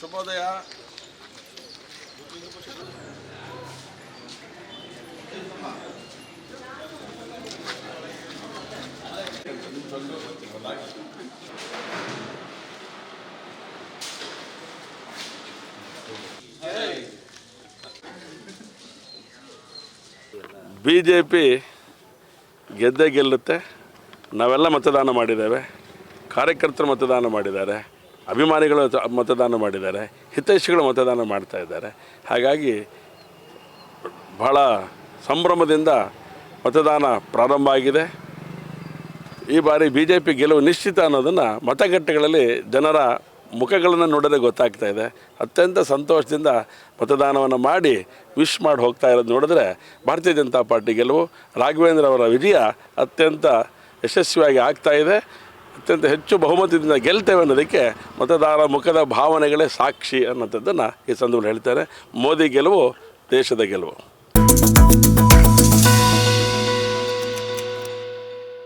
ಶುಭೋದಯ. BJP ಗೆದ್ದೇ ಗೆಲ್ಲುತ್ತೆ. ನಾವೆಲ್ಲ ಮತದಾನ ಮಾಡಿದ್ದೇವೆ, ಕಾರ್ಯಕರ್ತರು ಮತದಾನ ಮಾಡಿದ್ದಾರೆ, ಅಭಿಮಾನಿಗಳು ಮತದಾನ ಮಾಡಿದ್ದಾರೆ, ಹಿತೈಷಿಗಳು ಮತದಾನ ಮಾಡ್ತಾ ಇದ್ದಾರೆ. ಹಾಗಾಗಿ ಬಹಳ ಸಂಭ್ರಮದಿಂದ ಮತದಾನ ಪ್ರಾರಂಭ ಆಗಿದೆ. ಈ ಬಾರಿ BJP ಗೆಲುವು ನಿಶ್ಚಿತ ಅನ್ನೋದನ್ನು ಮತಗಟ್ಟೆಗಳಲ್ಲಿ ಜನರ ಮುಖಗಳನ್ನು ನೋಡೋದೇ ಗೊತ್ತಾಗ್ತಾ ಇದೆ. ಅತ್ಯಂತ ಸಂತೋಷದಿಂದ ಮತದಾನವನ್ನು ಮಾಡಿ ವಿಶ್ ಮಾಡಿ ಹೋಗ್ತಾ ಇರೋದು ನೋಡಿದ್ರೆ ಭಾರತೀಯ ಜನತಾ ಪಾರ್ಟಿ ಗೆಲುವು, ರಾಘವೇಂದ್ರ ಅವರ ವಿಜಯ ಅತ್ಯಂತ ಯಶಸ್ವಿಯಾಗಿ ಆಗ್ತಾ ಇದೆ. ಅತ್ಯಂತ ಹೆಚ್ಚು ಬಹುಮತದಿಂದ ಗೆಲ್ತೇವೆ ಅನ್ನೋದಕ್ಕೆ ಮತದಾರ ಮುಖದ ಭಾವನೆಗಳೇ ಸಾಕ್ಷಿ ಅನ್ನೋಂಥದ್ದನ್ನು ಈ ಸಂದರ್ಭದಲ್ಲಿ ಹೇಳ್ತಾರೆ. ಮೋದಿ ಗೆಲುವು ದೇಶದ ಗೆಲುವು.